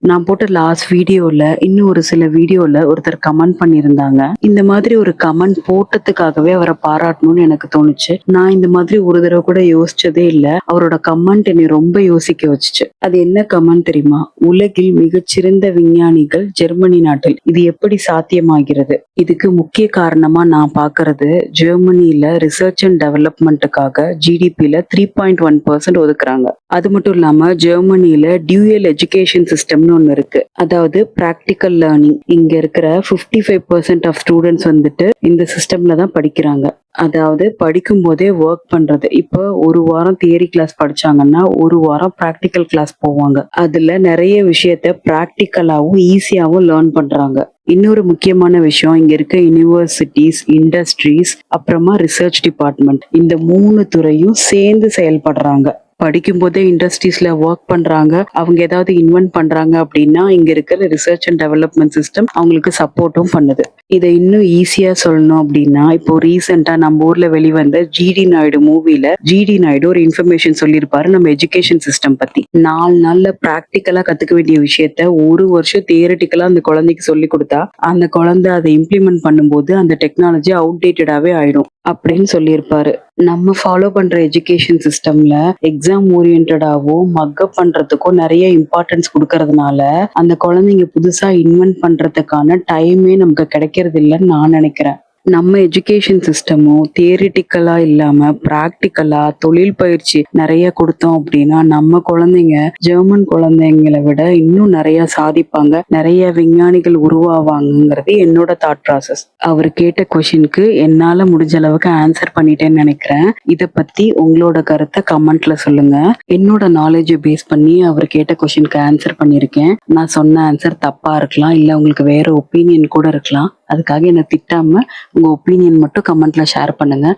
நான் போட்ட லாஸ்ட் வீடியோல இன்னும் ஒரு சில வீடியோல ஒருத்தர் கமெண்ட் பண்ணியிருந்தாங்க. இந்த மாதிரி ஒரு கமெண்ட் போட்டதுக்காகவே அவரை பாராட்டணும்னு எனக்கு தோணுச்சு. நான் இந்த மாதிரி ஒரு தடவை கூட யோசிச்சதே இல்ல. அவரோட கமெண்ட் என்னை ரொம்ப யோசிக்க வச்சுச்சு. அது என்ன கமெண்ட் தெரியுமா? உலகில் மிகச்சிறந்த விஞ்ஞானிகள் ஜெர்மனி நாட்டில். இது எப்படி சாத்தியமாகிறது? இதுக்கு முக்கிய காரணமா நான் பாக்குறது, ஜெர்மனியில ரிசர்ச் அண்ட் டெவலப்மெண்ட்டுக்காக ஜிடிபில 3.1% ஒதுக்குறாங்க. அது மட்டும் இல்லாம ஜெர்மனியில டியூயல் எஜுகேஷன் சிஸ்டம்னு ஒண்ணு இருக்கு. அதாவது பிராக்டிக்கல் லேர்னிங். இங்க இருக்கிற 55% ஆஃப் ஸ்டூடெண்ட்ஸ் வந்துட்டு இந்த சிஸ்டம்ல தான் படிக்கிறாங்க. அதாவது படிக்கும் போதே ஒர்க் பண்றது. இப்போ ஒரு வாரம் தியரி கிளாஸ் படிச்சாங்கன்னா ஒரு வாரம் பிராக்டிக்கல் கிளாஸ் போவாங்க. அதுல நிறைய விஷயத்த பிராக்டிக்கலாவும் ஈஸியாவும் லேர்ன் பண்றாங்க. இன்னொரு முக்கியமான விஷயம், இங்க இருக்க யூனிவர்சிட்டிஸ், இண்டஸ்ட்ரீஸ், அப்புறமா ரிசர்ச் டிபார்ட்மெண்ட், இந்த 3 துறையும் சேர்ந்து செயல்படுறாங்க. படிக்கும் போதே இண்டஸ்ட்ரீஸ்ல ஒர்க் பண்றாங்க. அவங்க ஏதாவது இன்வென்ட் பண்றாங்க அப்படின்னா இங்க இருக்கிற ரிசர்ச் அண்ட் டெவலப்மெண்ட் சிஸ்டம் அவங்களுக்கு சப்போர்ட்டும் பண்ணுது. இதை இன்னும் ஈஸியா சொல்லணும் அப்படின்னா, இப்போ ரீசெண்டா நம்ம ஊர்ல வெளிவந்த ஜிடி நாயுடு மூவில ஜிடி நாயுடு ஒரு இன்ஃபர்மேஷன் சொல்லியிருப்பாரு நம்ம எஜுகேஷன் சிஸ்டம் பத்தி. 4 நாள்ல பிராக்டிக்கலா கத்துக்க வேண்டிய விஷயத்த 1 வருஷம் தியரிட்டிக்கலா அந்த குழந்தைக்கு சொல்லி கொடுத்தா அந்த குழந்தை அதை இம்ப்ளிமெண்ட் பண்ணும்போது அந்த டெக்னாலஜி அவுடேட்டடாவே ஆயிடும் அப்படின்னு சொல்லியிருப்பாரு. நம்ம ஃபாலோ பண்ற எஜுகேஷன் சிஸ்டம்ல எக்ஸாம் ஓரியன்டாவோ மக்கப் பண்றதுக்கோ நிறைய இம்பார்ட்டன்ஸ் கொடுக்கறதுனால அந்த குழந்தைங்க புதுசா இன்வென்ட் பண்றதுக்கான டைமே நமக்கு கிடைக்கிறது இல்லைன்னு நான் நினைக்கிறேன். நம்ம எஜுகேஷன் சிஸ்டமும் தியரிட்டிக்கலா இல்லாம பிராக்டிக்கலா தொழில் பயிற்சி நிறைய கொடுத்தோம் அப்படின்னா நம்ம குழந்தைங்க ஜெர்மன் குழந்தைங்களை விட இன்னும் நிறைய சாதிப்பாங்க, நிறைய விஞ்ஞானிகள் உருவாவாங்கிறது என்னோட தாட் ப்ராசஸ். அவர் கேட்ட கொஷினுக்கு என்னால முடிஞ்ச அளவுக்கு ஆன்சர் பண்ணிட்டேன்னு நினைக்கிறேன். இதை பத்தி உங்களோட கருத்தை கமெண்ட்ல சொல்லுங்க. என்னோட நாலேஜை பேஸ் பண்ணி அவர் கேட்ட கொஷினுக்கு ஆன்சர் பண்ணியிருக்கேன். நான் சொன்ன ஆன்சர் தப்பா இருக்கலாம், இல்ல உங்களுக்கு வேற ஒப்பீனியன் கூட இருக்கலாம். அதுக்காக என்ன திட்டாம உங்க ஒப்பீனியன் மட்டும் கமெண்ட்ல ஷேர் பண்ணுங்க.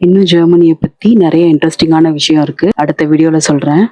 இன்னும் ஜெர்மனியை பத்தி நிறைய இன்ட்ரெஸ்டிங்கான விஷயம் இருக்கு, அடுத்த வீடியோல சொல்றேன்.